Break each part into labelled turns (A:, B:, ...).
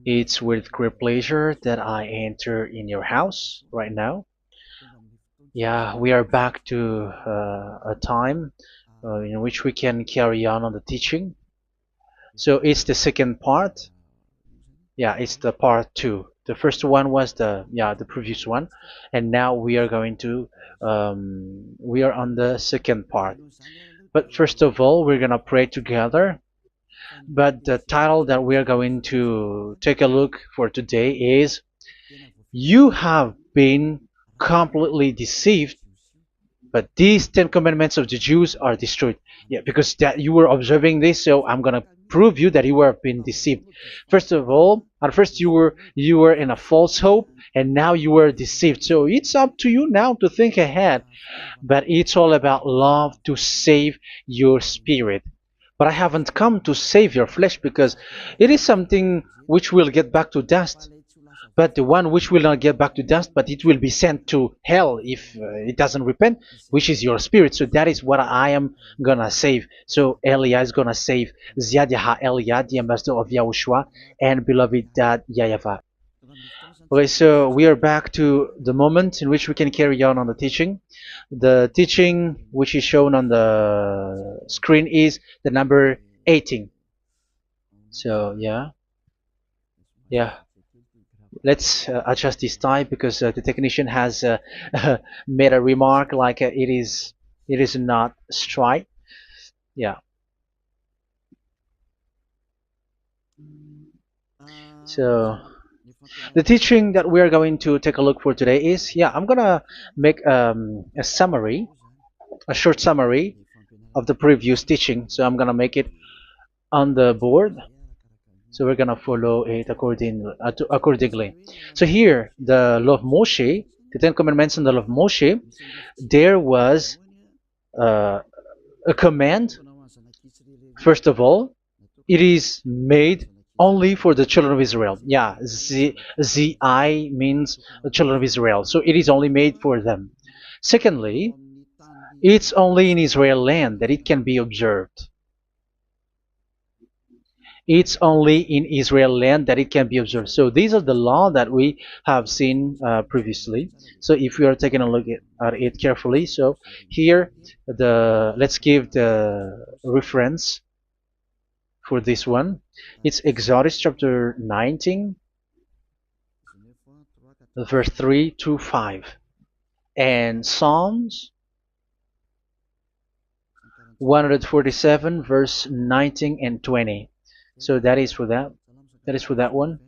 A: It's with great pleasure that I enter in your house right now. Yeah, we are back to a time in which we can carry on the teaching. So it's the second part. Yeah, it's the part two. The first one was the previous one, and now we are going to we are on the second part. But first of all, we're gonna pray together. But the title that we are going to take a look for today is "You have been completely deceived, but these Ten Commandments of the Jews are destroyed." Yeah, because that you were observing this, so I'm gonna prove you that you have been deceived. First of all, at first you were in a false hope, and now you were deceived. So it's up to you now to think ahead. But it's all about love to save your spirit. But I haven't come to save your flesh because it is something which will get back to dust. But the one which will not get back to dust, but it will be sent to hell if it doesn't repent, which is your spirit. So that is what I am gonna save. So Elia is gonna save Ziadiha Elia, the ambassador of Yahushua, and beloved dad YAHVAH. Okay, so we are back to the moment in which we can carry on the teaching. The teaching which is shown on the screen is the number 18. So yeah, let's adjust this time because the technician has made a remark like it is not straight. Yeah. So the teaching that we are going to take a look for today is, I'm gonna make a summary, a short summary of the previous teaching. So I'm gonna make it on the board. So we're gonna follow it accordingly. So here, the law of Moshe, the Ten Commandments and the law of Moshe, there was uh, a command. First of all, it is made only for the children of Israel. Yeah, Z-I means the children of Israel. So it is only made for them. Secondly, it's only in Israel land that it can be observed. It's only in Israel land that it can be observed. So these are the law that we have seen previously. So if we are taking a look at it carefully, so here let's give the reference for this one. It's Exodus chapter 19, verse 3 to 5, and Psalms 147, verse 19 and 20. So that is for that. That is for that one.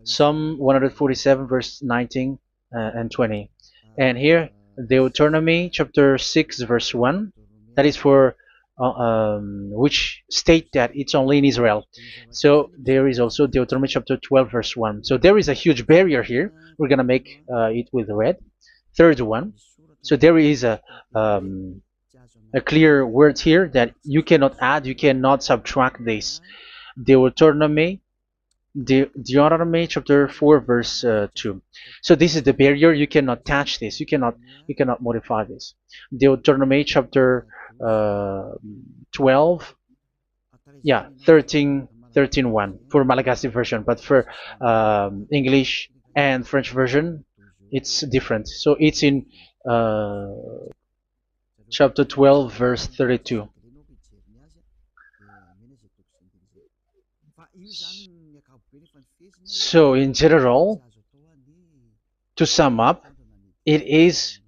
A: Psalm 147, verse 19 and 20. And here, Deuteronomy chapter 6, verse 1. That is for which state that it's only in Israel. So there is also Deuteronomy chapter 12, verse 1. So there is a huge barrier here. We're going to make it with red. Third one. So there is a clear word here that you cannot add, you cannot subtract this. Deuteronomy chapter 4, verse 2. So this is the barrier. You cannot touch this. You cannot modify this. Deuteronomy chapter 12, 13 1 for Malagasy version, but for English and French version, it's different. So it's in chapter 12, verse 32. So in general, to sum up, it is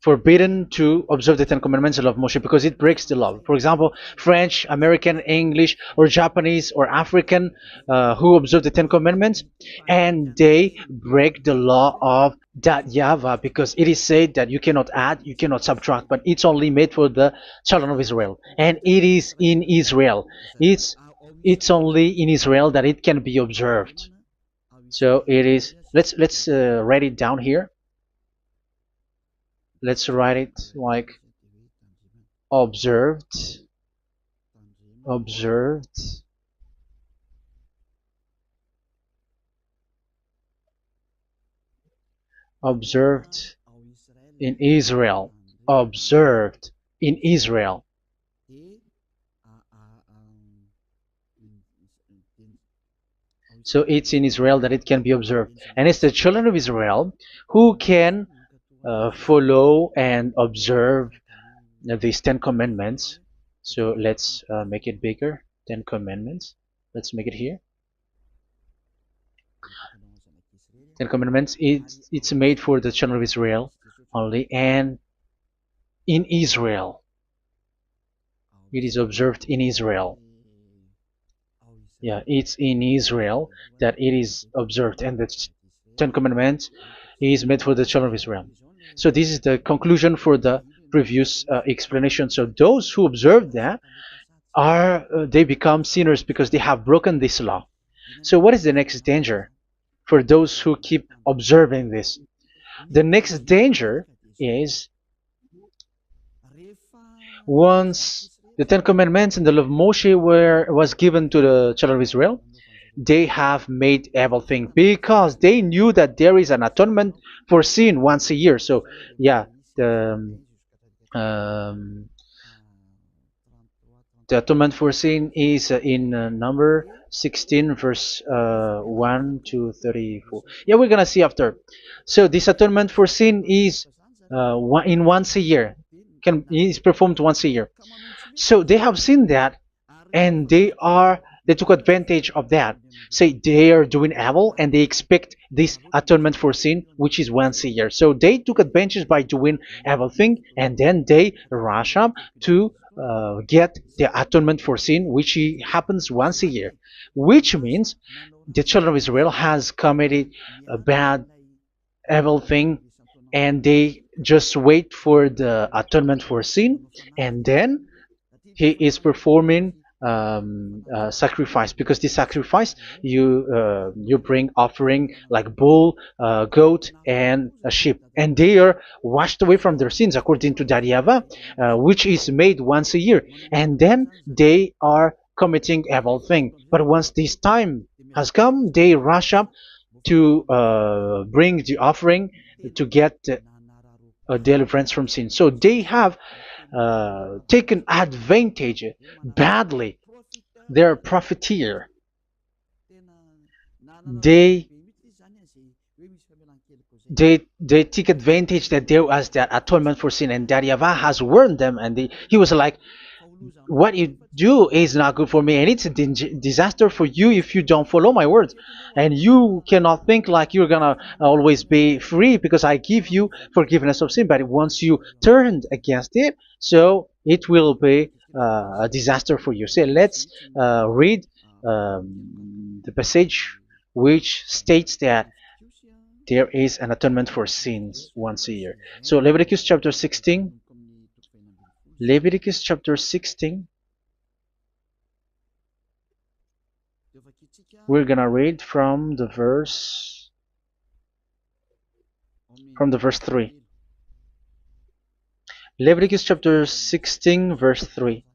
A: forbidden to observe the Ten Commandments of Moshe because it breaks the law. For example, French, American, English, or Japanese or African who observe the Ten Commandments and they break the law of that YAHVAH because it is said that you cannot add, you cannot subtract, but it's only made for the children of Israel, and it is in Israel. It's only in Israel that it can be observed. So it is. Let's write it down here. Let's write it like observed, observed, observed in Israel, observed in Israel. So it's in Israel that it can be observed. And it's the children of Israel who can follow and observe these 10 commandments. So let's make it bigger. 10 commandments. Let's make it here. 10 commandments. It's made for the children of Israel only, and in Israel. It is observed in Israel. Yeah, it's in Israel that it is observed, and the 10 commandments is made for the children of Israel. So this is the conclusion for the previous explanation. So those who observe that are they become sinners because they have broken this law. So what is the next danger for those who keep observing this? The next danger is once the Ten Commandments and the law of Moshe was given to the children of Israel, they have made everything because they knew that there is an atonement for sin once a year. So yeah, um, the atonement for sin is in number 16 verse 1 to 34. Yeah, we're gonna see after. So this atonement for sin is in once a year, is performed once a year. So they have seen that, and they took advantage of that. Say they are doing evil and they expect this atonement for sin, which is once a year. So they took advantage by doing evil thing, and then they rush up to get the atonement for sin, which happens once a year, which means the children of Israel has committed a bad evil thing, and they just wait for the atonement for sin, and then he is performing sacrifice, because the sacrifice you bring offering like bull, goat, and a sheep, and they are washed away from their sins according to that YAHVAH, which is made once a year, and then they are committing evil thing. But once this time has come, they rush up to bring the offering to get deliverance from sin. So they have taken advantage badly. They're a profiteer. They they take advantage that there was that atonement for sin, and that YAHVAH has warned them, and he was like, what you do is not good for me, and it's a disaster for you if you don't follow my words, and you cannot think like you're gonna always be free because I give you forgiveness of sin, but once you turned against it, so it will be a disaster for you. So let's read the passage which states that there is an atonement for sins once a year. So Leviticus chapter 16. Leviticus chapter 16. We're gonna read from the verse 3. Leviticus chapter 16 verse 3.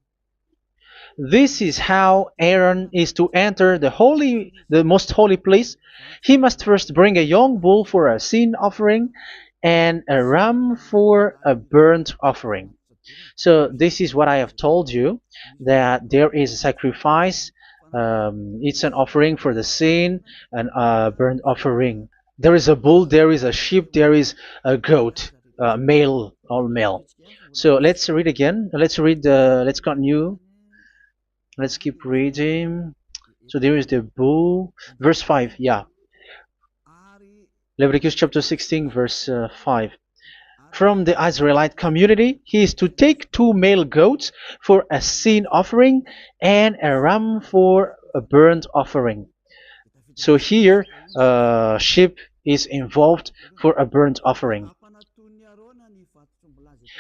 A: This is how Aaron is to enter the most holy place. He must first bring a young bull for a sin offering and a ram for a burnt offering. So this is what I have told you, that there is a sacrifice. It's an offering for the sin, and a burnt offering. There is a bull, there is a sheep, there is a goat, male, all male. So let's read again. Let's continue. Let's keep reading. So there is the bull, verse 5. Yeah, Leviticus chapter 16 verse 5. From the Israelite community, he is to take 2 male goats for a sin offering and a ram for a burnt offering. So here, sheep is involved for a burnt offering.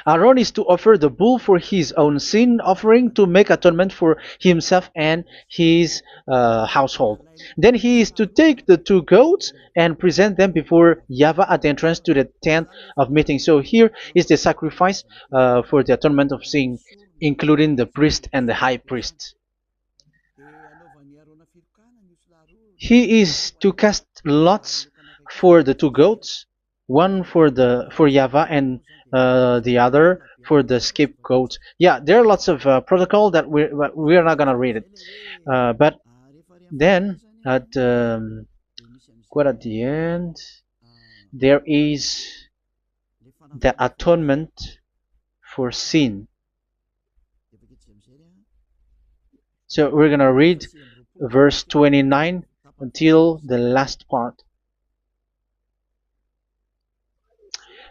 A: Aaron is to offer the bull for his own sin offering to make atonement for himself and his household. Then he is to take the 2 goats and present them before YAHVAH at the entrance to the tent of meeting. So here is the sacrifice for the atonement of sin, including the priest and the high priest. He is to cast lots for the 2 goats, one for YAHVAH and the other for the scapegoat. Yeah, there are lots of protocol that we're not gonna read it, but then At quite at the end, there is the atonement for sin. So we're gonna read verse 29 until the last part.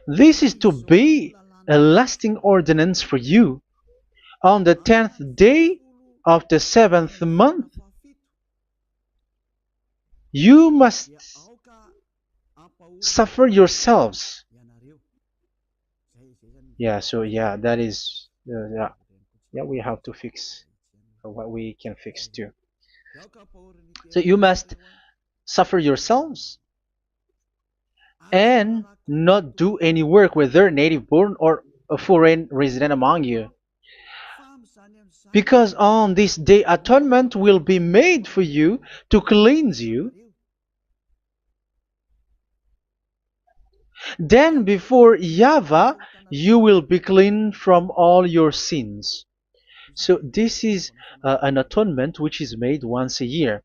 A: This is to be a lasting ordinance for you. On the 10th day of the 7th month, you must suffer yourselves. Yeah, so yeah, that is, yeah, we have to fix what we can fix too. So you must suffer yourselves and not do any work, whether native born or a foreign resident among you. Because on this day atonement will be made for you to cleanse you. Then before YAHVAH you will be clean from all your sins. So this is an atonement which is made once a year.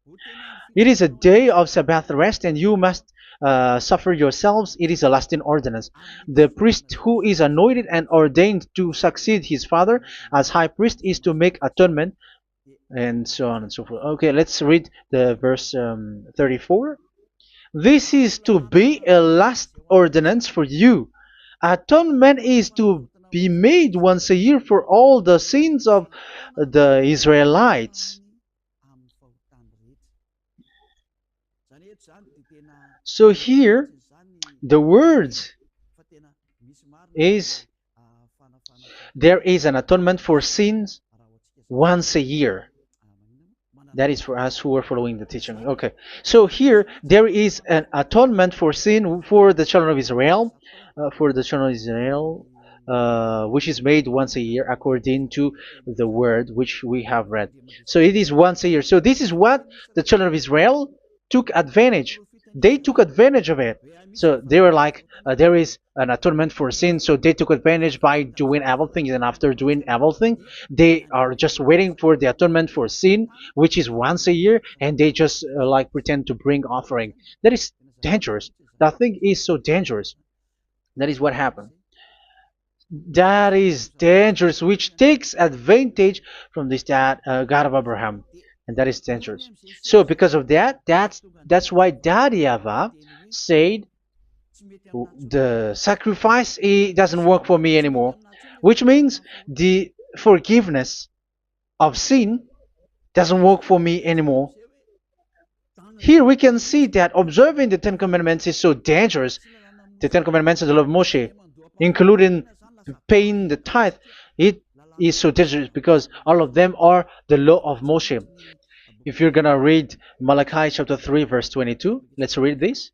A: It is a day of Sabbath rest, and you must suffer yourselves. It is a lasting ordinance. The priest who is anointed and ordained to succeed his father as high priest is to make atonement, and so on and so forth. Okay, let's read the verse 34. This is to be a last ordinance for you. Atonement is to be made once a year for all the sins of the Israelites. So here, the words is there is an atonement for sins once a year. That is for us who are following the teaching. Okay, so here there is an atonement for sin for the children of Israel, which is made once a year according to the word which we have read. So it is once a year. So this is what the children of Israel took advantage. They took advantage of it. So they were like, there is an atonement for sin, so they took advantage by doing everything, and after doing everything, they are just waiting for the atonement for sin, which is once a year, and they just like pretend to bring offering. That is dangerous. That thing is so dangerous. That is what happened. That is dangerous, which takes advantage from this God of Abraham, and that is dangerous. So because of that, that's why Daddy YAHVAH said the sacrifice it doesn't work for me anymore, which means the forgiveness of sin doesn't work for me anymore. Here we can see that observing the Ten Commandments is so dangerous. The Ten Commandments of the law of Moshe, including paying the tithe, it is so dangerous because all of them are the law of Moshe. If you're gonna read Malachi chapter 3 verse 22, let's read this.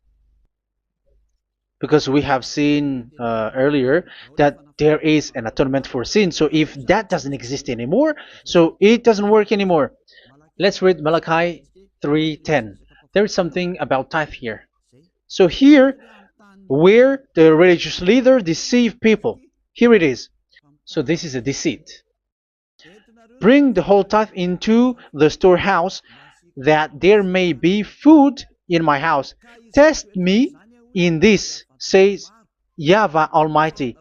A: Because we have seen earlier that there is an atonement for sin. So if that doesn't exist anymore, so it doesn't work anymore. Let's read Malachi 3:10. There is something about tithe here. So here, where the religious leader deceived people, here it is. So this is a deceit. Bring the whole tithe into the storehouse, that there may be food in my house. Test me in this, says YAHVAH Almighty,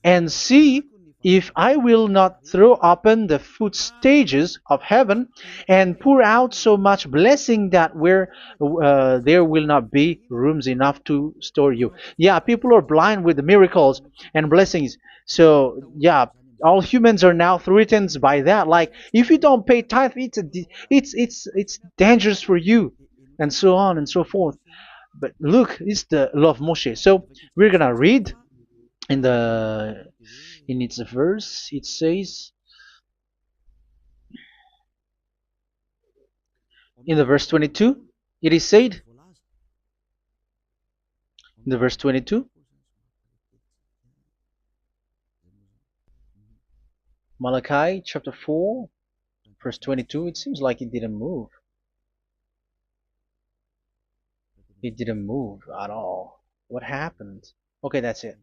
A: and see if I will not throw open the food stages of heaven and pour out so much blessing that where there will not be rooms enough to store you. Yeah, people are blind with the miracles and blessings. So yeah, all humans are now threatened by that. Like if you don't pay tithe, it's dangerous for you, and so on and so forth. But look, it's the law of Moshe. So we're gonna read in its verse. It says in the verse 22. It is said in the verse 22. Malachi chapter 4 verse 22. It seems like it didn't move. It didn't move at all. What happened? Okay, that's it.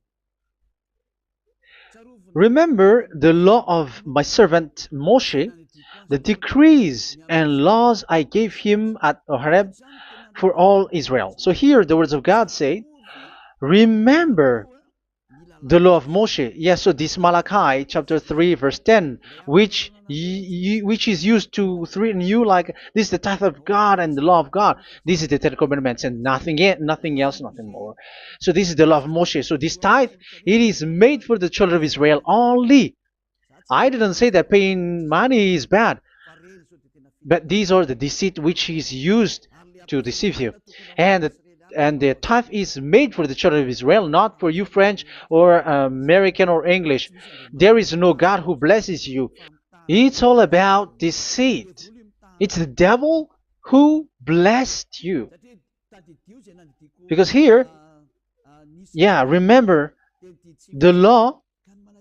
A: Remember the law of my servant Moshe, the decrees and laws I gave him at Horeb for all Israel. So here the words of God say, remember the law of Moshe. Yes, so this Malachi chapter 3 verse 10, which is used to threaten you like this is the tithe of God and the law of God. This is the Ten Commandments and nothing yet, nothing else, nothing more. So this is the law of Moshe. So this tithe, it is made for the children of Israel only. I didn't say that paying money is bad, but these are the deceit which is used to deceive you. And the tithe is made for the children of Israel, not for you French or American or English. There is no God who blesses you. It's all about deceit. It's the devil who blessed you. Because here, yeah, remember the law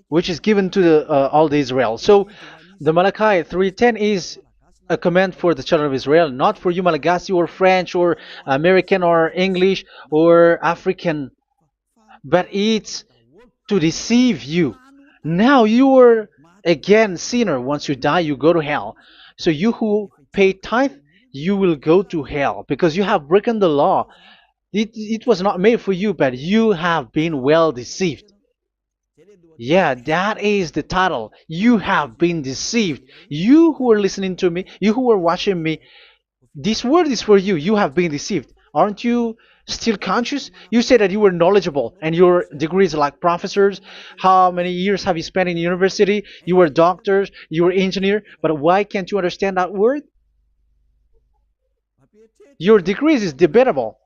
A: which is given to all the Israel. So the Malachi 3:10 is a command for the children of Israel, not for you Malagasy or French or American or English or African, but it's to deceive you. Now you are again sinner. Once you die, you go to hell. So you who pay tithe, you will go to hell because you have broken the law. It was not made for you, but you have been well deceived. Yeah, that is the title. You have been deceived. You who are listening to me, you who are watching me, this word is for you. You have been deceived. Aren't you still conscious? You said that you were knowledgeable and your degrees are like professors. How many years have you spent in university? You were doctors, you were engineer, but why can't you understand that word? Your degrees is debatable.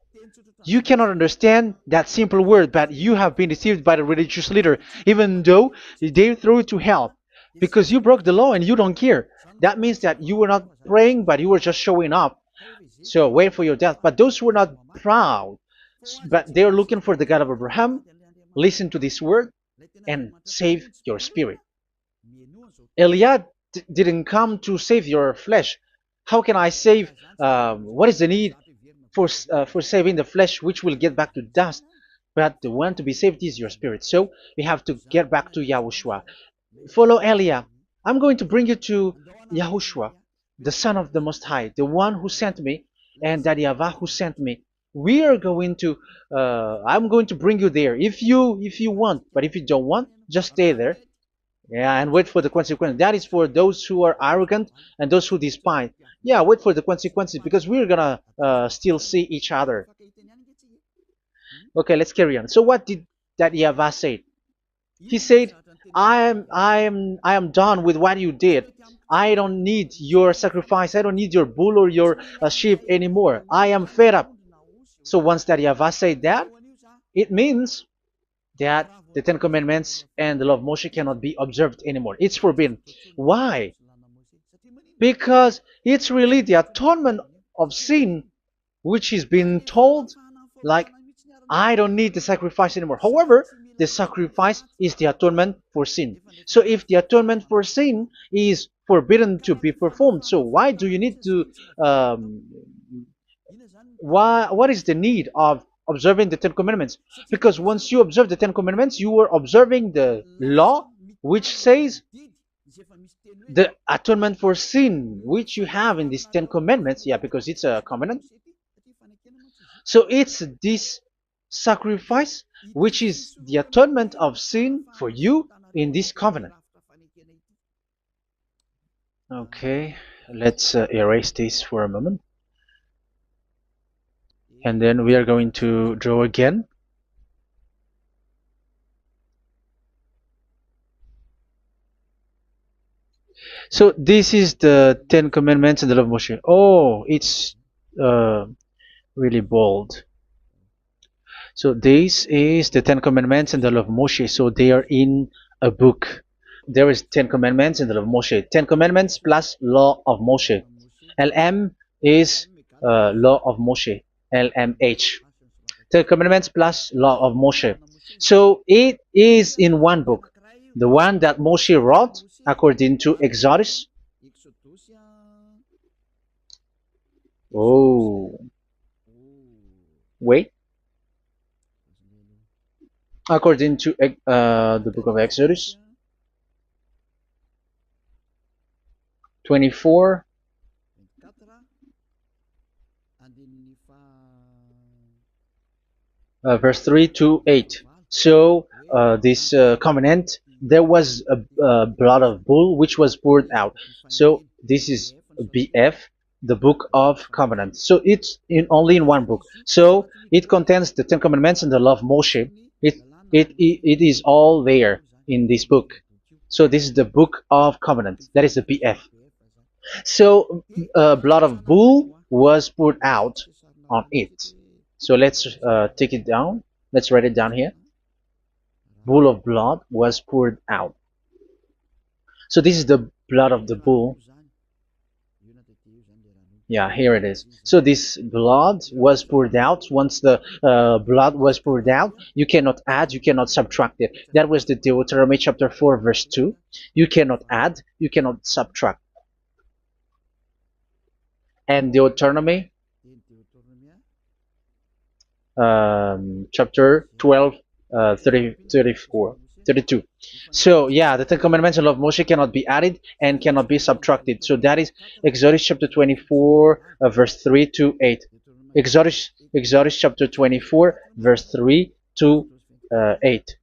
A: You cannot understand that simple word, but you have been deceived by the religious leader, even though they threw you to hell because you broke the law and you don't care. That means that you were not praying, but you were just showing up. So wait for your death. But those who are not proud, but they are looking for the God of Abraham, listen to this word and save your spirit. Eliad didn't come to save your flesh. How can I save? What is the need for saving the flesh, which will get back to dust? But the one to be saved is your spirit. So you have to get back to YAHOSHUAH. Follow Eliah. I'm going to bring you to YAHOSHUAH, the Son of the Most High, the one who sent me, and that YAHVAH who sent me. We are going to. I'm going to bring you there if you want, but if you don't want, just stay there. Yeah, and wait for the consequences. That is for those who are arrogant and those who despise. Yeah, wait for the consequences because we're gonna still see each other. Okay, let's carry on. So what did that YAHVAH say? He said, I am done with what you did. I don't need your sacrifice. I don't need your bull or your sheep anymore. I am fed up. So once that YAHVAH said that, it means that the Ten Commandments and the law of Moshe cannot be observed anymore. It's forbidden. Why? Because it's really the atonement of sin which is being told, like, I don't need the sacrifice anymore. However, the sacrifice is the atonement for sin. So if the atonement for sin is forbidden to be performed, so why do you need to what is the need of observing the Ten Commandments? Because once you observe the Ten Commandments, you are observing the law which says the atonement for sin which you have in these Ten Commandments. Yeah, because it's a covenant. So it's this sacrifice which is the atonement of sin for you in this covenant. Okay, let's erase this for a moment. And then we are going to draw again. So this is the Ten Commandments and the law of Moshe. Oh, it's really bold. So this is the Ten Commandments and the law of Moshe. So they are in a book. There is Ten Commandments and the law of Moshe. Ten Commandments plus law of Moshe. LM is law of Moshe. LMH. Ten Commandments plus law of Moshe. So it is in one book. The one that Moshe wrote according to Exodus. Oh, wait. According to the book of Exodus. 24, verse 3 to 8. So this covenant, there was a blood of bull which was poured out. So this is BF, the book of covenant. So it's only in one book. So it contains the Ten Commandments and the law of Moshe. It is all there in this book. So this is the book of covenant. That is the BF. So blood of bull was poured out on it. So let's take it down. Let's write it down here. Bull of blood was poured out. So this is the blood of the bull. Yeah, here it is. So this blood was poured out. Once the blood was poured out, you cannot add, you cannot subtract it. That was the Deuteronomy chapter 4, verse 2. You cannot add, you cannot subtract. And Deuteronomy chapter 12, 32. So yeah, the Ten Commandments and law of Moshe cannot be added and cannot be subtracted. So that is Exodus chapter 24, verse 3 to 8. Exodus chapter 24, verse 3 to 8,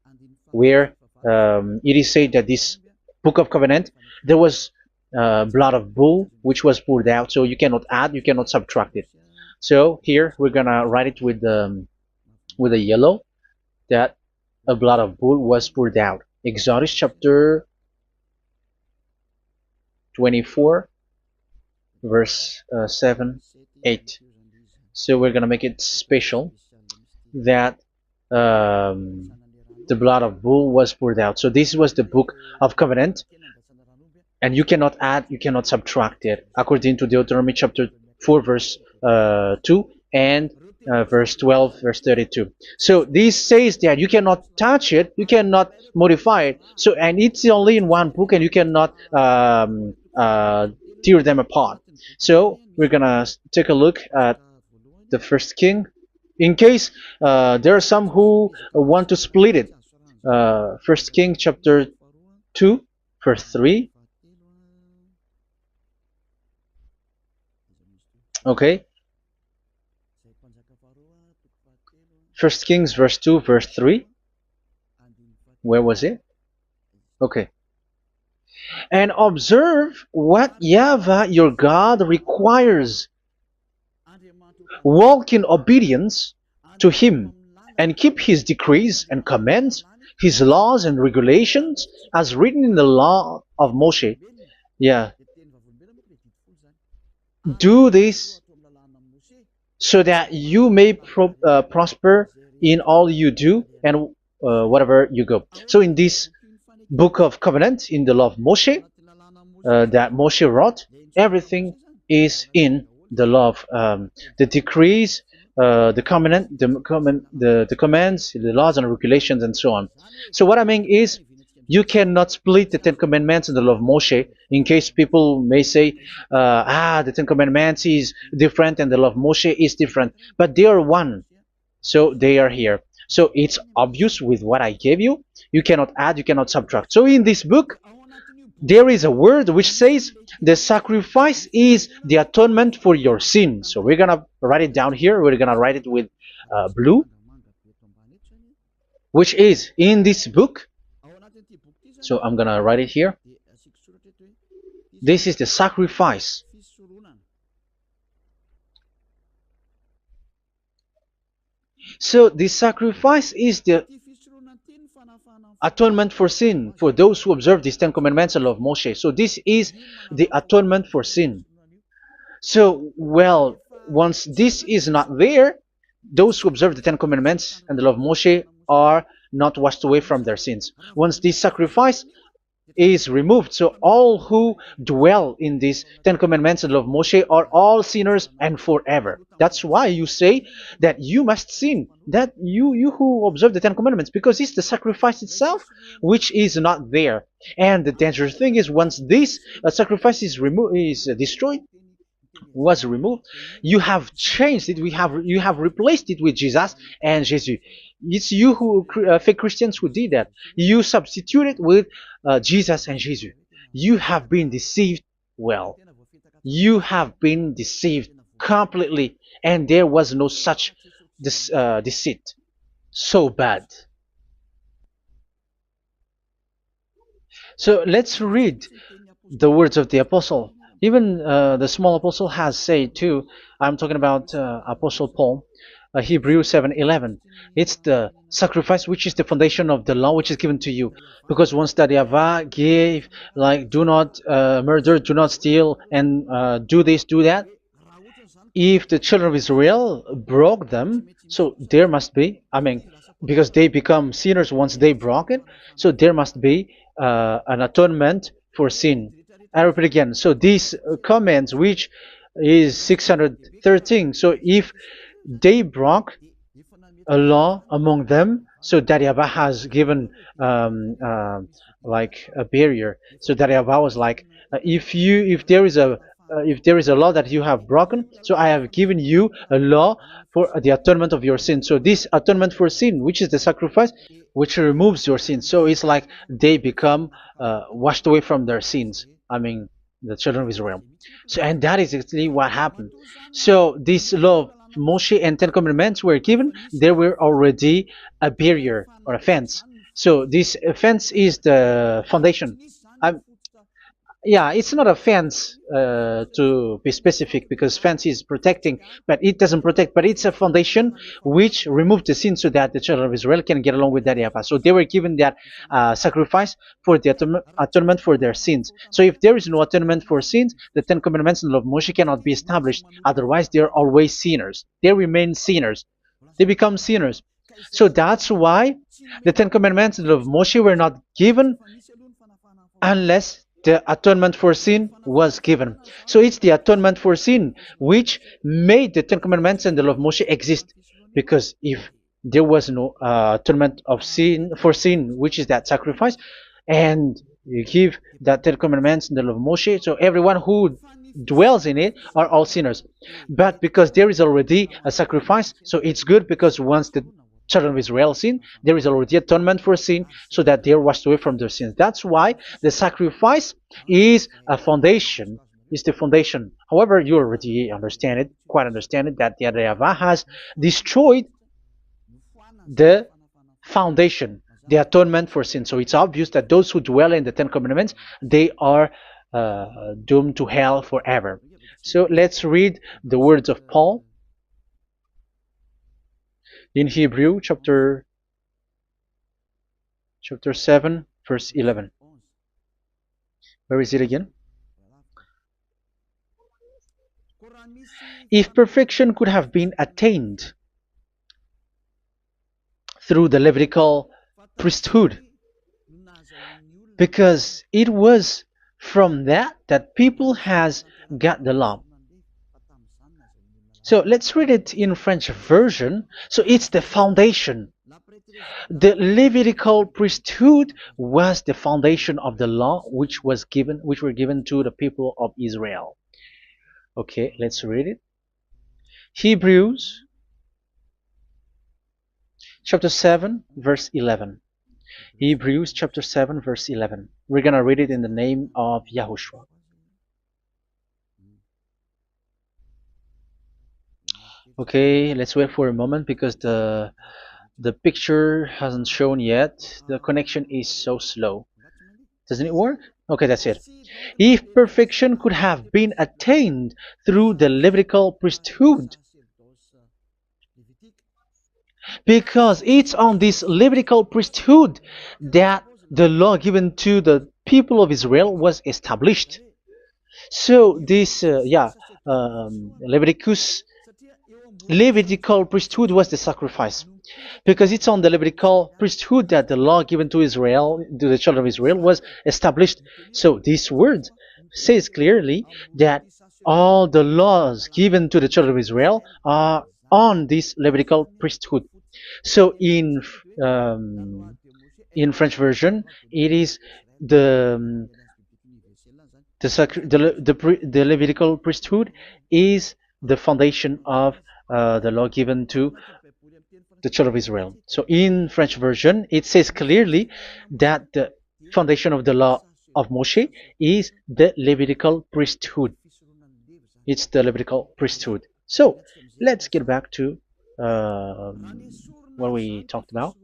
A: where it is said that this book of covenant, there was blood of bull which was poured out. So you cannot add, you cannot subtract it. So here we're gonna write it with a yellow, that a blood of bull was poured out. Exodus chapter 24, verse 7, 8. So we're gonna make it special that the blood of bull was poured out. So this was the book of covenant, and you cannot add, you cannot subtract it, according to Deuteronomy chapter 4, verse 2 and verse 12, verse 32. So this says that you cannot touch it, you cannot modify it. So, and it's only in one book, and you cannot tear them apart. So we're gonna take a look at the first king, in case there are some who want to split it. First King chapter 2, verse 3. Okay. First Kings verse 2, verse 3. Where was it? Okay. And observe what YAHVAH your God requires. Walk in obedience to Him, and keep His decrees and commands, His laws and regulations, as written in the law of Moshe. Yeah. Do this so that you may prosper in all you do and whatever you go. So in this book of covenant, in the law of Moshe, that Moshe wrote, everything is in the law of the decrees, the covenant, the commands, the laws and regulations, and so on. So what I mean is, you cannot split the Ten Commandments and the law of Moshe, in case people may say, the Ten Commandments is different and the law of Moshe is different. But they are one. So they are here. So it's obvious with what I gave you. You cannot add, you cannot subtract. So in this book, there is a word which says the sacrifice is the atonement for your sin. So we're going to write it down here. We're going to write it with blue, which is in this book. So I'm going to write it here. This is the sacrifice. So the sacrifice is the atonement for sin, for those who observe these Ten Commandments and law of Moshe. So this is the atonement for sin. So, well, once this is not there, those who observe the Ten Commandments and the law of Moshe are not washed away from their sins. Once this sacrifice is removed, so all who dwell in these Ten Commandments and law of Moshe are all sinners and forever. That's why you say that you must sin, that you who observe the Ten Commandments, because it's the sacrifice itself which is not there. And the dangerous thing is, once this sacrifice is destroyed, was removed, you have changed it. You have replaced it with Jesus and Jesus. It's you who fake Christians who did that. You substitute it with Jesus and Jesus. You have been deceived well. You have been deceived completely, and there was no such deceit. So bad. So let's read the words of the apostle. Even the small apostle has said too. I'm talking about Apostle Paul, Hebrews 7:11. It's the sacrifice which is the foundation of the law which is given to you. Because once that Yahweh gave, like, do not murder, do not steal, and do this, do that. If the children of Israel broke them, so there must be, I mean, because they become sinners once they broke it, so there must be an atonement for sin. I repeat again. So these comments, which is 613, so if they broke a law among them, so that Yahweh has given like a barrier. So that Yahweh was like, if there is a law that you have broken, so I have given you a law for the atonement of your sin. So this atonement for sin, which is the sacrifice, which removes your sin. So it's like they become washed away from their sins. I mean, the children of Israel. So, and that is actually what happened. So this law of Moshe and Ten Commandments were given. There were already a barrier or a fence. So this fence is the foundation. I, yeah, it's not a fence to be specific, because fence is protecting, but it doesn't protect. But it's a foundation which removed the sin so that the children of Israel can get along with that Yahweh. So they were given that sacrifice for the atonement for their sins. So if there is no atonement for sins, the Ten Commandments and the law of Moshe cannot be established. Otherwise, they are always sinners. They remain sinners. They become sinners. So that's why the Ten Commandments and the law of Moshe were not given unless the atonement for sin was given. So it's the atonement for sin which made the Ten Commandments and the law of Moshe exist. Because if there was no atonement of sin for sin, which is that sacrifice, and you give that Ten Commandments and the law of Moshe, so everyone who dwells in it are all sinners. But because there is already a sacrifice, so it's good, because once the children of Israel sin, there is already atonement for sin, so that they are washed away from their sins. That's why the sacrifice is a foundation, is the foundation. However, you already understand it, quite understand it, that the Yahweh has destroyed the foundation, the atonement for sin. So it's obvious that those who dwell in the Ten Commandments, they are doomed to hell forever. So let's read the words of Paul in Hebrew chapter 7 verse 11. Where is it again? If perfection could have been attained through the Levitical priesthood, because it was from that people has got the law. So let's read it in French version. So it's the foundation. The Levitical priesthood was the foundation of the law which were given to the people of Israel. Okay, let's read it. Hebrews chapter 7 verse 11. Hebrews chapter 7 verse 11. We're going to read it in the name of YAHOSHUAH. Okay, let's wait for a moment, because the picture hasn't shown yet. The connection is so slow. Doesn't it work? Okay, that's it. If perfection could have been attained through the Levitical priesthood, because it's on this Levitical priesthood that the law given to the people of Israel was established. So this, Levitical priesthood was the sacrifice, because it's on the Levitical priesthood that the law given to Israel, to the children of Israel, was established. So this word says clearly that all the laws given to the children of Israel are on this Levitical priesthood. So in French version, it is the Levitical priesthood is the foundation of the law given to the children of Israel. So in French version, it says clearly that the foundation of the law of Moshe is the Levitical priesthood. It's the Levitical priesthood. So let's get back to what we talked about.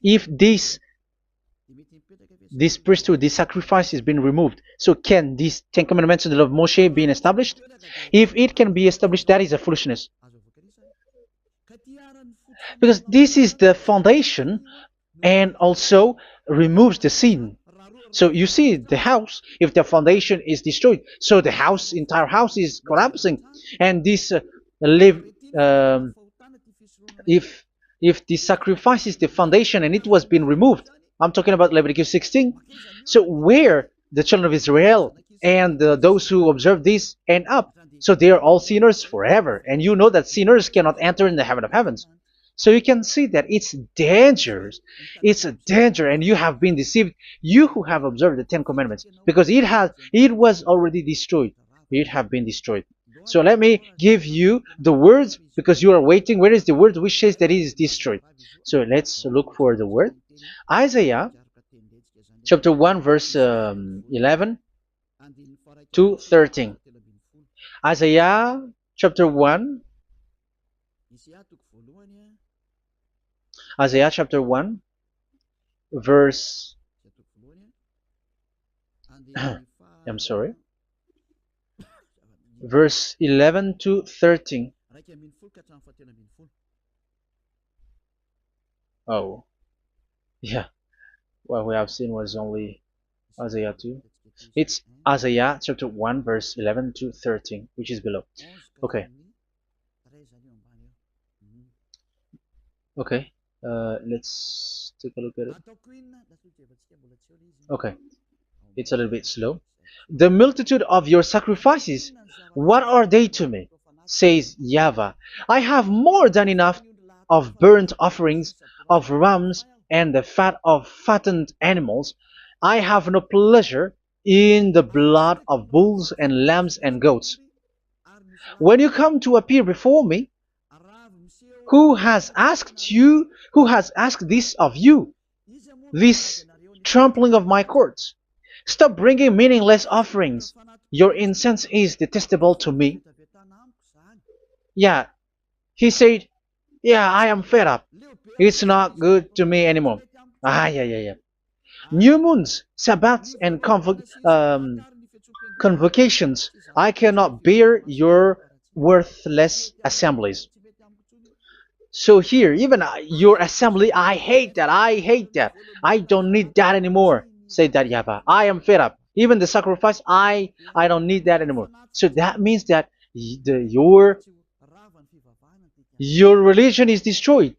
A: If this priesthood, this sacrifice is being removed, so can these Ten Commandments of the law of Moshe be established? If it can be established, that is a foolishness. Because this is the foundation and also removes the sin. So you see the house, if the foundation is destroyed, so the house, entire house is collapsing. And this live, um, if the sacrifice is the foundation and it was being removed, I'm talking about Leviticus 16. So where the children of Israel and those who observe this end up, so they are all sinners forever. And you know that sinners cannot enter in the heaven of heavens. So you can see that it's dangerous. It's a danger, and you have been deceived. You who have observed the Ten Commandments, because it was already destroyed. It have been destroyed. So let me give you the words, because you are waiting. Where is the word which says that it is destroyed? So let's look for the word. Isaiah chapter 1 verse 11 to 13. Isaiah chapter 1. Isaiah chapter 1 verse I'm sorry, verse 11 to 13. Oh, yeah. What we have seen was only Isaiah 2. It's Isaiah chapter 1 verse 11 to 13, which is below. Okay. Okay. Let's take a look at it. Okay. It's a little bit slow. The multitude of your sacrifices, what are they to me? Says YAHVAH. I have more than enough of burnt offerings, of rams, and the fat of fattened animals. I have no pleasure in the blood of bulls and lambs and goats. When you come to appear before me, who has asked this of you, this trampling of my courts? Stop bringing meaningless offerings. Your incense is detestable to me. Yeah, he said, yeah, I am fed up. It's not good to me anymore. Yeah. New moons, Sabbaths, and convocations. I cannot bear your worthless assemblies. So here, even your assembly, I hate that. I hate that. I don't need that anymore. Say that, YAHVAH. I am fed up. Even the sacrifice, I don't need that anymore. So that means that your religion is destroyed.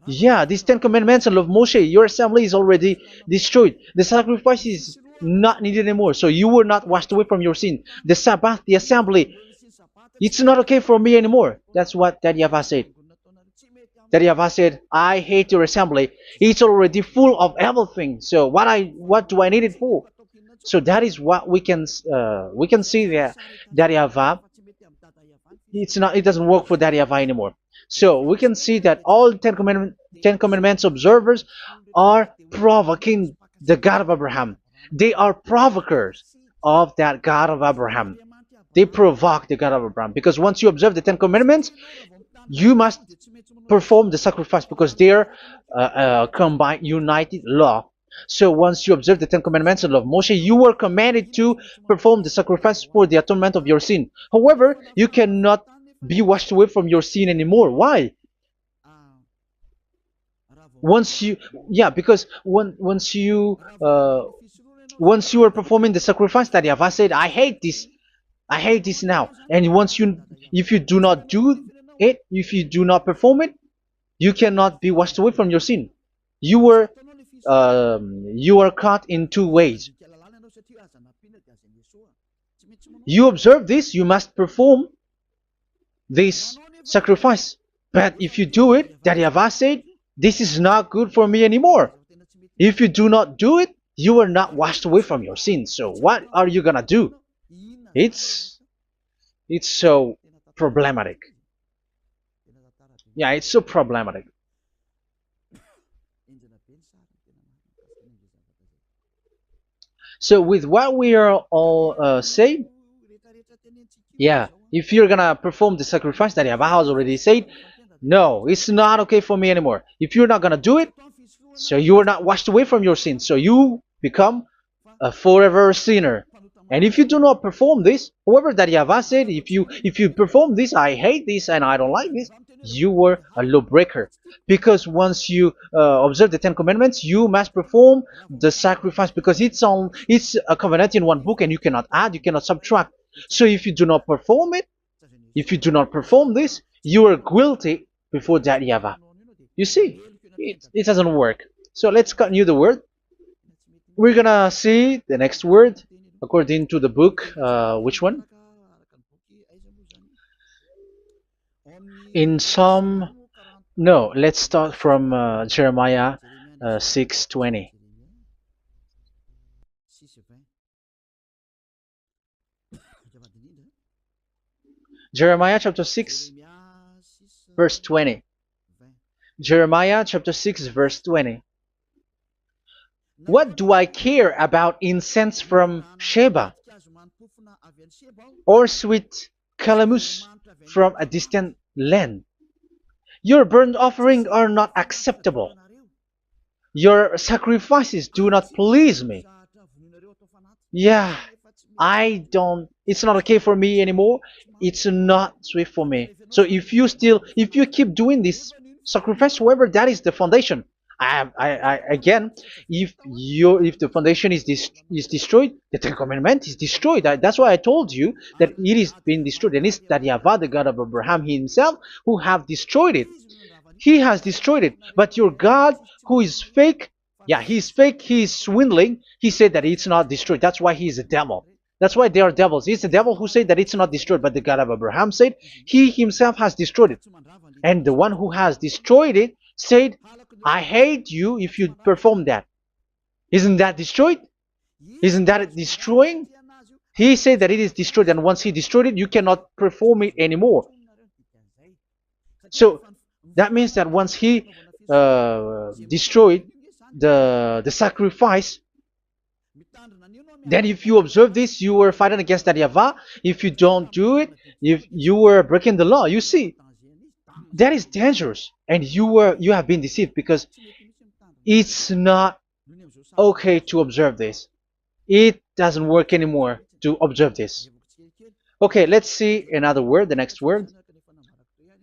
A: Yeah, these Ten Commandments of Moshe, your assembly is already destroyed. The sacrifice is not needed anymore. So you were not washed away from your sin. The Sabbath, the assembly, it's not okay for me anymore. That's what that YAHVAH said. That YAHVAH said, I hate your assembly. It's already full of everything. So what do I need it for? So that is what we can see there. That YAHVAH, it doesn't work for that YAHVAH anymore. So we can see that all Ten Commandments observers are provoking the God of Abraham. They are provokers of that God of Abraham. They provoke the God of Abraham, because once you observe the Ten Commandments, you must perform the sacrifice, because they're combined, united law. So once you observe the Ten Commandments and love Moshe, you were commanded to perform the sacrifice for the atonement of your sin. However, you cannot be washed away from your sin anymore. Why? Because once you are performing the sacrifice, that YAHVAH said, I hate this now. And if you do not do it, if you do not perform it, you cannot be washed away from your sin. You are caught in two ways. You observe this, you must perform this sacrifice. But if you do it, that YAHVAH said, this is not good for me anymore. If you do not do it, you are not washed away from your sins. So what are you gonna do? It's so problematic. Yeah, it's so problematic. So with what we are all saying, yeah, if you're gonna perform the sacrifice that Yahweh has already said, no, it's not okay for me anymore. If you're not gonna do it, so you are not washed away from your sins, so you become a forever sinner. And if you do not perform this, however that Yahweh said, if you perform this, I hate this and I don't like this, you were a lawbreaker. Because once you observe the Ten Commandments, you must perform the sacrifice, because it's a covenant in one book, and you cannot add, you cannot subtract. So if you do not perform it, if you do not perform this, you are guilty before that Yahweh. You see, it doesn't work. So let's continue the word. We're gonna see the next word according to the book. Which one? In Psalm. No, let's start from Jeremiah 6:20. Jeremiah chapter 6, verse 20. Jeremiah chapter 6, verse 20. What do I care about incense from Sheba, or sweet calamus from a distant land? Your burnt offerings are not acceptable. Your sacrifices do not please me. Yeah, it's not okay for me anymore. It's not sweet for me. So if you keep doing this sacrifice, however, that is the foundation. Again, if the foundation is destroyed, the Ten Commandment is destroyed. That's why I told you that it is being destroyed, and it's that Yahweh, the God of Abraham himself, who have destroyed it. He has destroyed it. But your God, who is fake, yeah, he's fake, he's swindling. He said that it's not destroyed. That's why he is a devil. That's why they are devils. It's the devil who said that it's not destroyed, but the God of Abraham said he himself has destroyed it. And the one who has destroyed it said, I hate you if you perform that. Isn't that destroyed? Isn't that destroying? He said that it is destroyed, and once he destroyed it, you cannot perform it anymore. So that means that once he destroyed the sacrifice, then if you observe this, you were fighting against that Yahweh. If you don't do it, if you were breaking the law, you see, that is dangerous, and you have been deceived, because it's not okay to observe this. It doesn't work anymore to observe this. Okay, let's see another word, the next word.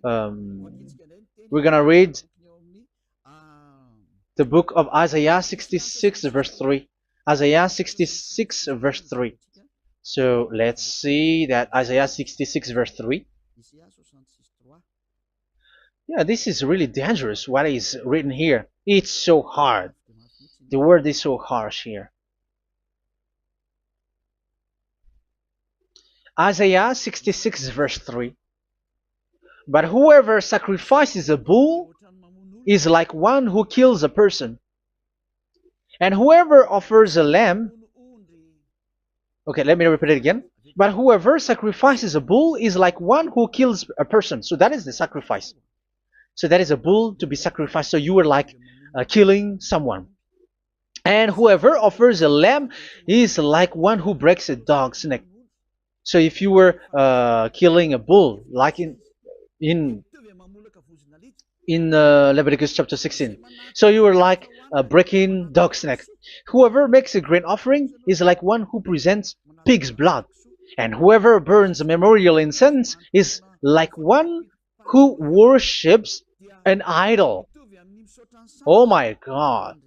A: We're gonna read the book of Isaiah 66 verse 3. Isaiah 66 verse 3. So let's see that Isaiah 66 verse 3. Yeah, this is really dangerous what is written here. It's so hard. The word is so harsh here. Isaiah 66 verse 3. But whoever sacrifices a bull is like one who kills a person. And whoever offers a lamb... Okay, let me repeat it again. But whoever sacrifices a bull is like one who kills a person. So that is the sacrifice. So that is a bull to be sacrificed. So you were like killing someone. And whoever offers a lamb is like one who breaks a dog's neck. So if you were killing a bull, like in Leviticus chapter 16, so you were like breaking dog's neck. Whoever makes a grain offering is like one who presents pig's blood, and whoever burns a memorial incense is like one who worships an idol. Oh my God.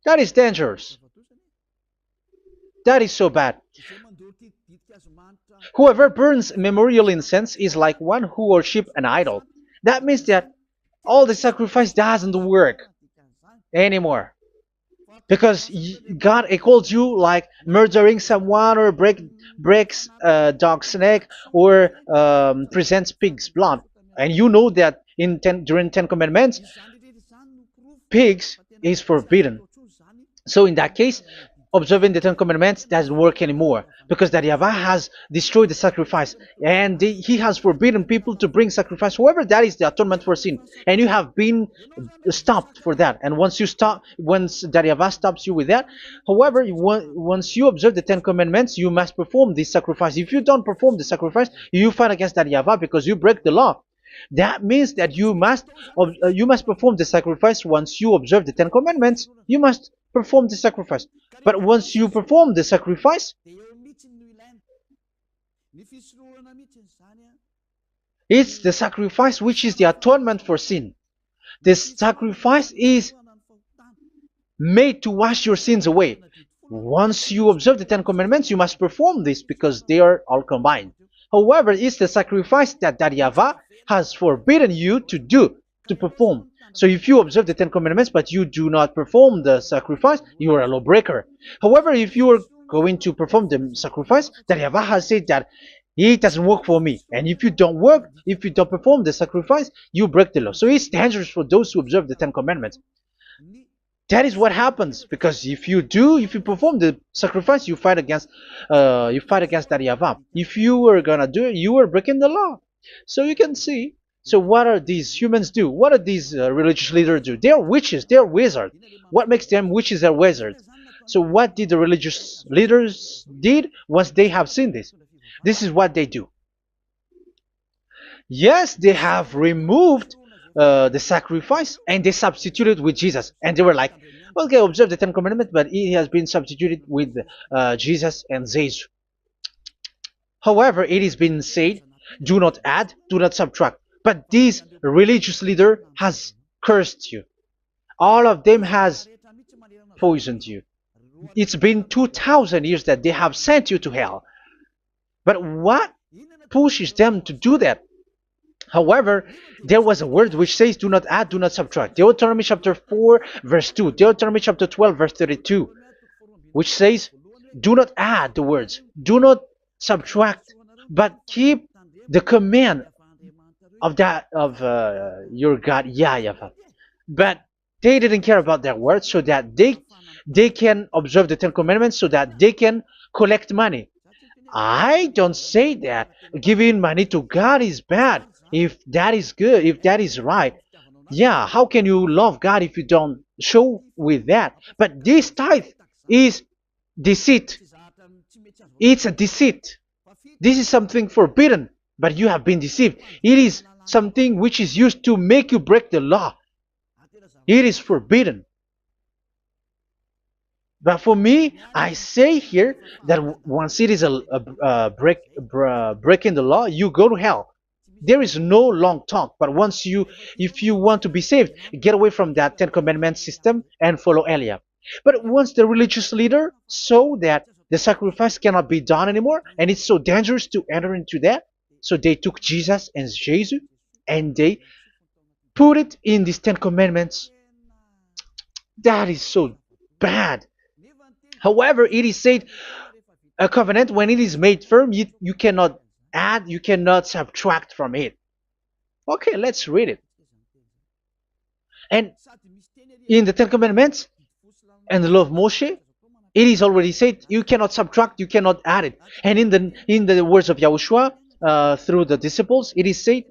A: That is dangerous. That is so bad. Whoever burns memorial incense is like one who worships an idol. That means that all the sacrifice doesn't work anymore. Because God calls you like murdering someone, or breaks a dog's neck, or presents pig's blood. And you know that during 10 Commandments, pigs is forbidden. So in that case, observing the Ten Commandments doesn't work anymore, because that Yahweh has destroyed the sacrifice, and he has forbidden people to bring sacrifice. However, that is the atonement for sin, and you have been stopped for that. And once you stop, once that Yahweh stops you with that, however, once you observe the Ten Commandments, you must perform this sacrifice. If you don't perform the sacrifice, you fight against that Yahweh because you break the law. That means that you must perform the sacrifice. Once you observe the Ten Commandments, you must perform the sacrifice. But once you perform the sacrifice, it's the sacrifice which is the atonement for sin. This sacrifice is made to wash your sins away. Once you observe the Ten Commandments, you must perform this because they are all combined. However, it's the sacrifice that Yahweh has forbidden you to do, to perform. So if you observe the Ten Commandments but you do not perform the sacrifice, you are a lawbreaker. However, if you are going to perform the sacrifice, that Yahweh has said that it doesn't work for me. And if you don't perform the sacrifice, you break the law. So it's dangerous for those who observe the Ten Commandments. That is what happens, because if you perform the sacrifice, you fight against that Yahweh. If you are gonna do it, you are breaking the law. So you can see. So what are these humans do? What are these religious leaders do? They are witches. They are wizards. What makes them witches and wizards? So what did the religious leaders did once they have seen this? This is what they do. Yes, they have removed the sacrifice and they substituted with Jesus, and they were like, okay, observe the Ten Commandments, but it has been substituted with Jesus and Jesus. However, it has been said, do not add, do not subtract. But this religious leader has cursed you. All of them has poisoned you. It's been 2,000 years that they have sent you to hell. But what pushes them to do that? However, there was a word which says, do not add, do not subtract. Deuteronomy chapter 4, verse 2. Deuteronomy chapter 12, verse 32. Which says, do not add the words. Do not subtract. But keep the command of your God, YAHVAH. But they didn't care about their words, so that they can observe the Ten Commandments, so that they can collect money. I don't say that giving money to God is bad. If that is good, if that is right, yeah, how can you love God if you don't show with that? But this tithe is deceit. It's a deceit. This is something forbidden, but you have been deceived. It is something which is used to make you break the law. It is forbidden. But for me, I say here that once it is breaking the law, you go to hell. There is no long talk. But if you want to be saved, get away from that Ten Commandments system and follow Eliab. But once the religious leader saw that the sacrifice cannot be done anymore, and it's so dangerous to enter into that, so they took Jesus and Jesus and they put it in these Ten Commandments. That is so bad. However, it is said, a covenant, when it is made firm, you cannot add, you cannot subtract from it. Okay, let's read it. And in the Ten Commandments and the law of Moshe, it is already said, you cannot subtract, you cannot add it. And in the words of YAHOSHUAH, through the disciples, it is said,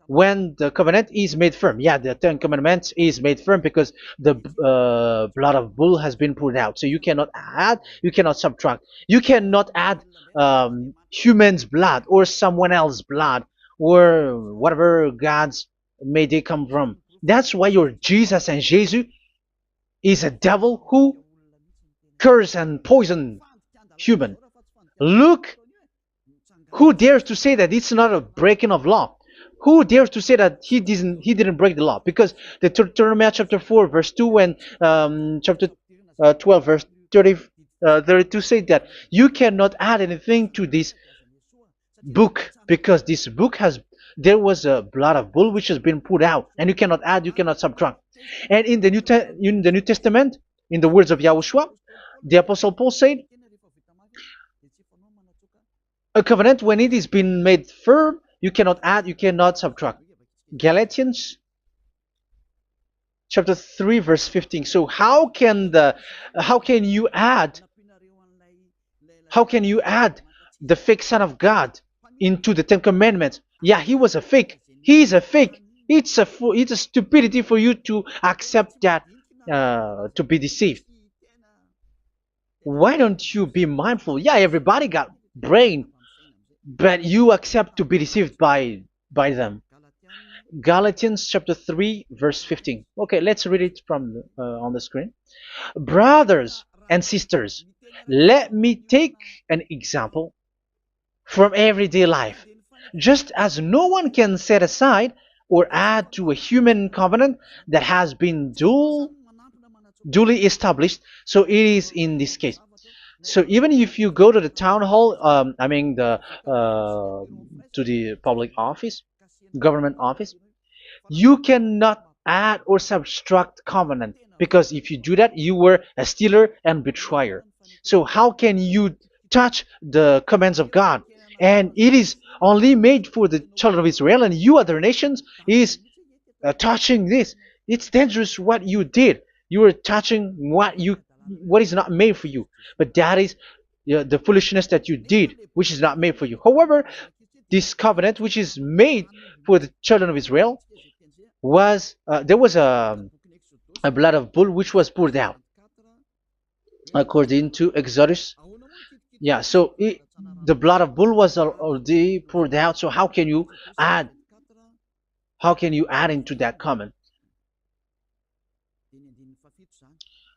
A: when the covenant is made firm. Yeah, the Ten Commandments is made firm because the blood of bull has been poured out. So you cannot add, you cannot subtract. You cannot add human's blood or someone else's blood or whatever gods may they come from. That's why your Jesus and Jesus is a devil who curse and poison human. Look, who dares to say that it's not a breaking of law? Who dares to say that he didn't break the law? Because the Deuteronomy chapter 4 verse 2 and chapter 12 verse 32 say that you cannot add anything to this book, because this book there was a blood of bull which has been put out, and you cannot add, you cannot subtract. And in the New Testament, in the words of YAHOSHUAH, the Apostle Paul said, a covenant, when it is been made firm, you cannot add, you cannot subtract. Galatians chapter 3 verse 15. So how can you add How can you add the fake Son of God into the Ten Commandments? Yeah, he was a fake. He is a fake. It's a stupidity for you to accept that, to be deceived. Why don't you be mindful? Yeah, everybody got brain, but you accept to be deceived by them. Galatians chapter 3 verse 15. Okay, let's read it from on the screen. Brothers and sisters, let me take an example from everyday life. Just as no one can set aside or add to a human covenant that has been duly established, so it is in this case. So even if you go to the town hall, I mean to the public office, government office, you cannot add or subtract covenant, because if you do that, you were a stealer and betrayer. So how can you touch the commands of God? And it is only made for the children of Israel, and you other nations is touching this. It's dangerous what you did. You are touching what is not made for you. But that is, the foolishness that you did, which is not made for you. However, this covenant, which is made for the children of Israel, was there was a blood of bull which was poured out according to Exodus. Yeah, so the blood of bull was already poured out. So add how can you add into that comment?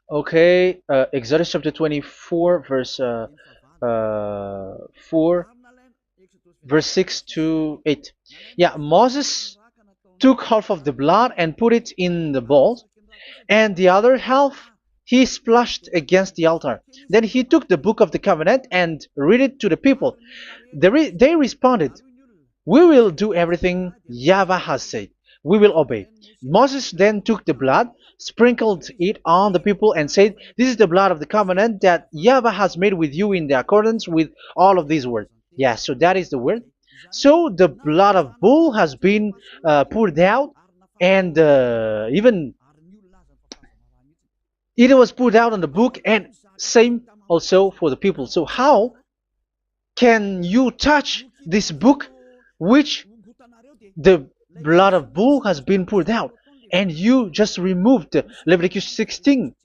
A: Okay, Exodus chapter 24 verse 4, verse 6 to 8. Yeah, Moses took half of the blood and put it in the bowl, and the other half he splashed against the altar. Then he took the book of the covenant and read it to the people. They responded, "We will do everything YAHVAH has said. We will obey." Moses then took the blood, sprinkled it on the people, and said, "This is the blood of the covenant that YAHVAH has made with you in the accordance with all of these words." Yeah, so that is the word. So the blood of bull has been poured out, and even it was poured out on the book, and same also for the people. So how can you touch this book which the blood of bull has been poured out, and you just removed Leviticus 16?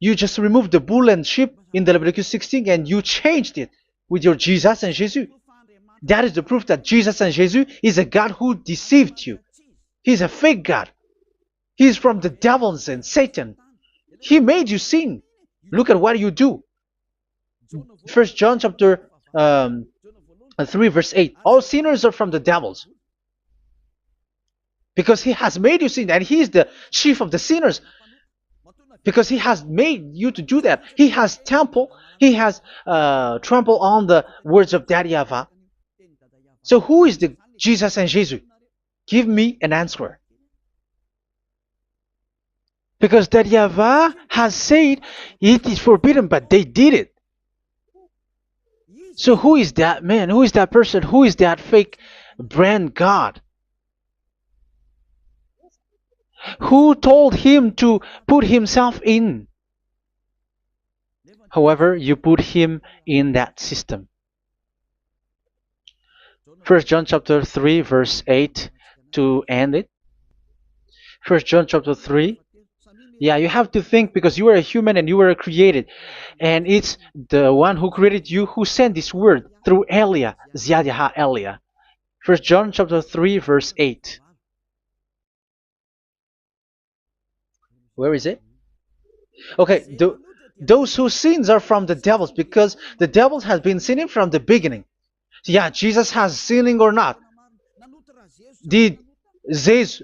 A: You just removed the bull and sheep in the Leviticus 16, and you changed it with your Jesus and Jesus. That is the proof that Jesus and Jesus is a God who deceived you. He's a fake God. He's from the devils and Satan. He made you sin. Look at what you do. First John chapter 3 verse 8. All sinners are from the devils, because he has made you sin, and he is the chief of the sinners, because he has made you to do that. He has trampled on the words of Daddy YAHVAH. So who is the Jesus and Jesus? Give me an answer. Because Daddy YAHVAH has said it is forbidden, but they did it. So who is that man? Who is that person? Who is that fake brand God? Who told him to put himself in? However, you put him in that system. First John chapter 3 verse 8 to end it. First John chapter 3. Yeah, you have to think, because you are a human and you were created. And it's the one who created you who sent this word through Elia, Ziadaha Elia. First John chapter 3 verse 8. Where is it? Okay, those whose sins are from the devils, because the devils has been sinning from the beginning. Yeah, Jesus has sinning or not? Did Zeus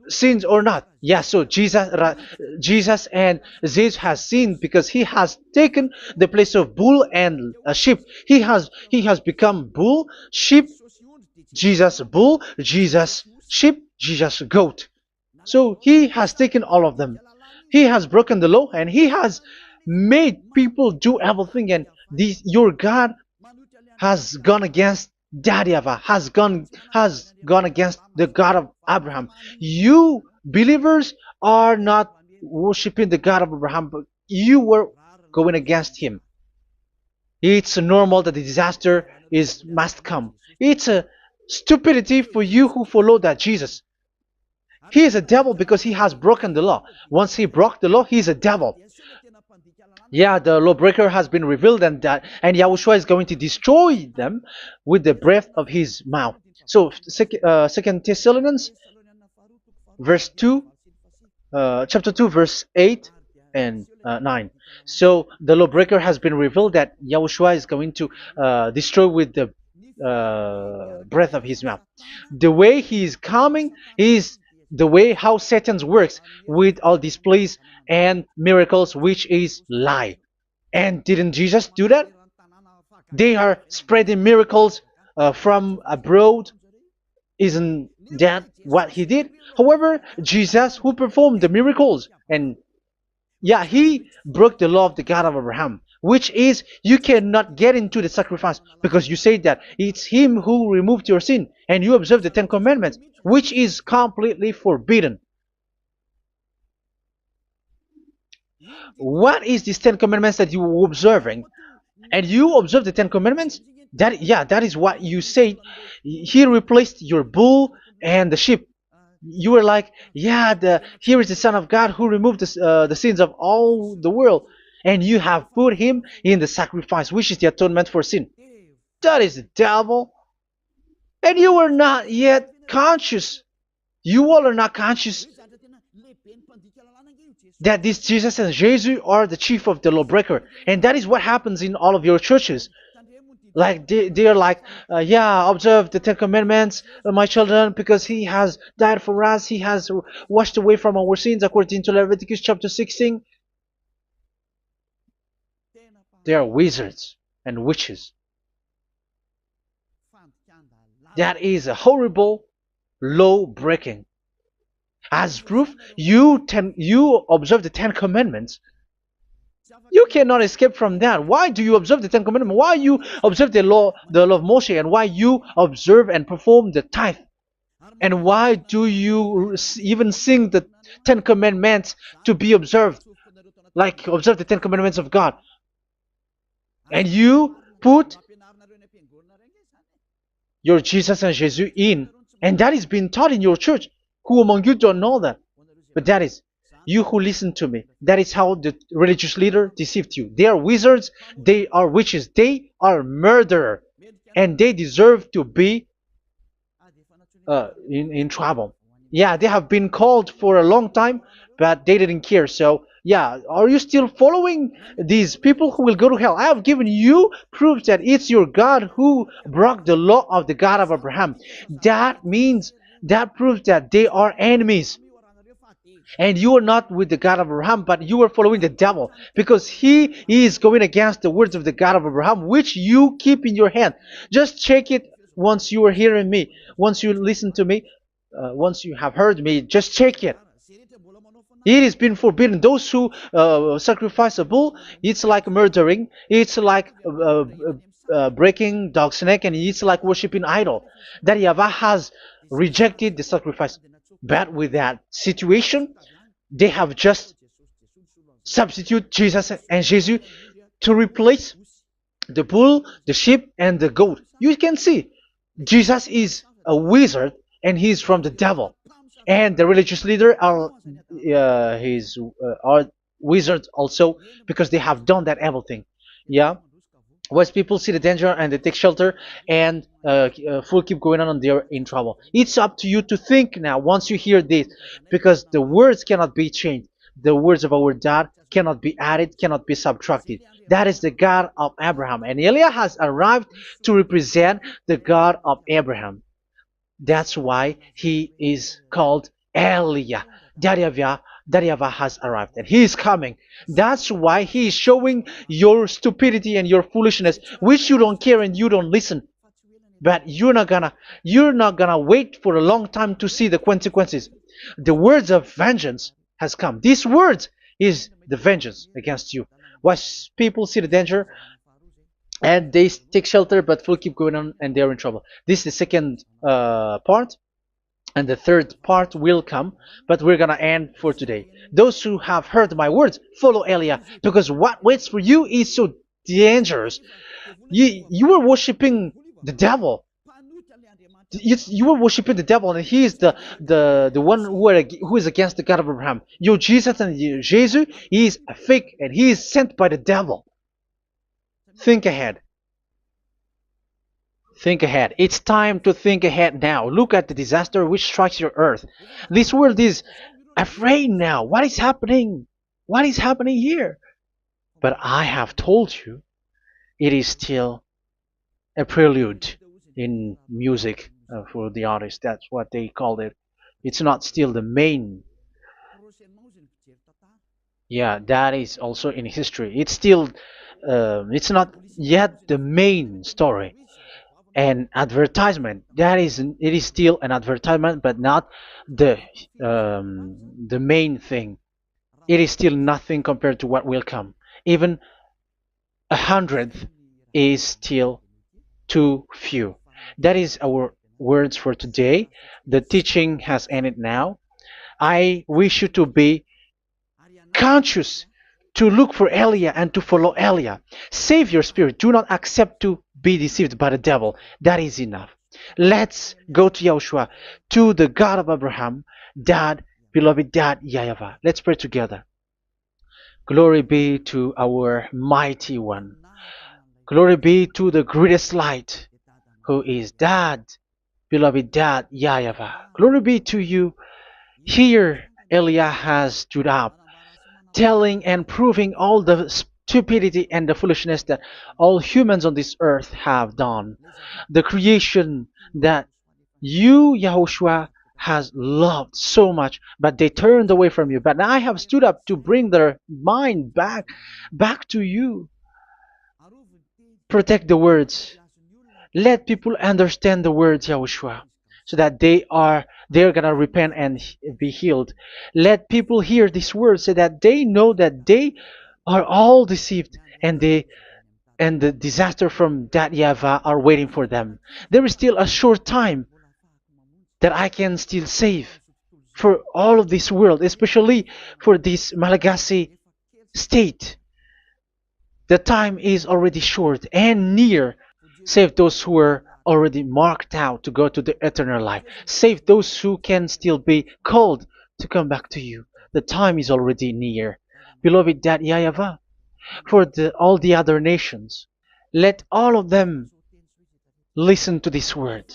A: sins or not? Yeah, so Jesus and Zeus has sinned, because he has taken the place of bull and a sheep. He has become bull, sheep, Jesus bull, Jesus sheep, Jesus goat. So he has taken all of them. He has broken the law, and he has made people do everything. And your God has gone against Daddy YAHVAH, has gone against the God of Abraham. You believers are not worshiping the God of Abraham, but you were going against him. It's normal that the disaster is must come. It's a stupidity for you who follow that Jesus. He is a devil because he has broken the law. Once he broke the law, he is a devil. Yeah, the lawbreaker has been revealed, and Yahushua is going to destroy them with the breath of his mouth. So, Second Thessalonians, verse 2, chapter 2, verse 8 and 9. So the lawbreaker has been revealed that Yahushua is going to destroy with the breath of his mouth. The way he is coming is the way how Satan works with all displays and miracles, which is lie. And didn't Jesus do that? They are spreading miracles from abroad. Isn't that what he did? However, Jesus, who performed the miracles, and yeah, he broke the law of the God of Abraham, which is you cannot get into the sacrifice because you say that it's him who removed your sin, and you observe the Ten Commandments, which is completely forbidden. What is these Ten Commandments that you were observing? And you observe the Ten Commandments? That, yeah, that is what you said. He replaced your bull and the sheep. You were like, yeah, here is the Son of God who removed the sins of all the world, and you have put him in the sacrifice, which is the atonement for sin. That is the devil. And you are not yet conscious. You all are not conscious that this Jesus and Jesus are the chief of the lawbreaker. And that is what happens in all of your churches. Like they are like, yeah, observe the Ten Commandments, my children, because he has died for us. He has washed away from our sins according to Leviticus chapter 16. They are wizards and witches. That is a horrible law breaking. As proof, you observe the Ten Commandments. You cannot escape from that. Why do you observe the Ten Commandments? Why you observe the law of Moshe, and why you observe and perform the tithe? And why do you even sing the Ten Commandments to be observed? Like observe the Ten Commandments of God. And you put your Jesus and Jesus in. And that is being taught in your church. Who among you don't know that? But that is you who listen to me. That is how the religious leader deceived you. They are wizards. They are witches. They are murderers. And they deserve to be in trouble. Yeah, they have been called for a long time, but they didn't care. So, yeah, are you still following these people who will go to hell? I have given you proof that it's your God who broke the law of the God of Abraham. That means, that proves that they are enemies. And you are not with the God of Abraham, but you are following the devil, because he is going against the words of the God of Abraham, which you keep in your hand. Just check it once you are hearing me, once you listen to me, once you have heard me, just check it. It has been forbidden. Those who sacrifice a bull, it's like murdering, it's like breaking dog's neck, and it's like worshiping idol. That YAHVAH has rejected the sacrifice. But with that situation, they have just substitute Jesus and Jesus to replace the bull, the sheep, and the goat. You can see Jesus is a wizard, and he's from the devil. And the religious leader are wizards also, because they have done that evil thing. Yeah. Once people see the danger and they take shelter, and full keep going on, and they're in trouble. It's up to you to think now once you hear this, because the words cannot be changed. The words of our God cannot be added, cannot be subtracted. That is the God of Abraham, and Eliah has arrived to represent the God of Abraham. That's why he is called Eliah. YAHVAH has arrived, and he is coming. That's why he is showing your stupidity and your foolishness, which you don't care and you don't listen. But you're not gonna wait for a long time to see the consequences. The words of vengeance has come. These words is the vengeance against you. Watch people see the danger and they take shelter, but will keep going on, and they're in trouble. This is the second part. And the third part will come, but we're gonna end for today. Those who have heard my words, follow Eliah, because what waits for you is so dangerous. You were worshiping the devil. You were worshiping the devil, and he is the one who is against the God of Abraham. Your Jesus and your Jesus, he is a fake, and he is sent by the devil. Think ahead. Think ahead. It's time to think ahead now. Look at the disaster which strikes your earth. This world is afraid now. What is happening? What is happening here? But I have told you, it is still a prelude in music for the artist. That's what they called it. It's not still the main. Yeah, that is also in history. It's still, it's not yet the main story. And advertisement, that is, it is still an advertisement, but not the the main thing. It is still nothing compared to what will come. Even a hundredth is still too few. That is our words for today. The teaching has ended now. I wish you to be conscious, to look for Elia and to follow Elia. Save your spirit. Do not accept to be deceived by the devil. That is enough. Let's go to Yahushua, to the God of Abraham, Dad, beloved Dad, YAHVAH. Let's pray together. Glory be to our mighty one. Glory be to the greatest light, who is Dad, beloved Dad, YAHVAH. Glory be to you. Here, Elia has stood up, telling and proving all the stupidity and the foolishness that all humans on this earth have done. The creation that you, Yahushua, has loved so much, but they turned away from you. But I have stood up to bring their mind back to you. Protect the words. Let people understand the words, Yahushua, so that they're gonna repent and be healed. Let people hear these words so that they know that they are all deceived, and the disaster from that YAHVAH are waiting for them. There is still a short time that I can still save for all of this world, especially for this Malagasy state. The time is already short and near. Save those who are already marked out to go to the eternal life. Save those who can still be called to come back to you. The time is already near. Beloved Dad YAHVAH, for all the other nations, let all of them listen to this word,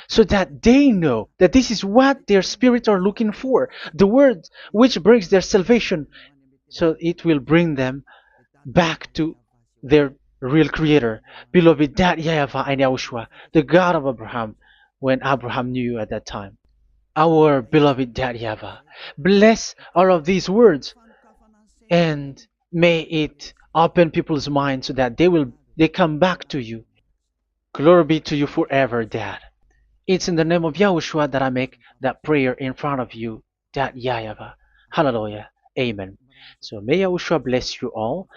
A: so that they know that this is what their spirits are looking for, the word which brings their salvation, so it will bring them back to their real creator, beloved Dad YAHVAH and Yahushua, the God of Abraham, when Abraham knew you at that time. Our beloved Dad YAHVAH, bless all of these words, and may it open people's minds so that they come back to you. Glory be to you forever, Dad. It's in the name of Yahushua that I make that prayer in front of you, Dad YAHVAH. Hallelujah. Amen. So may Yahushua bless you all.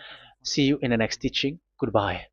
A: See you in the next teaching. Goodbye.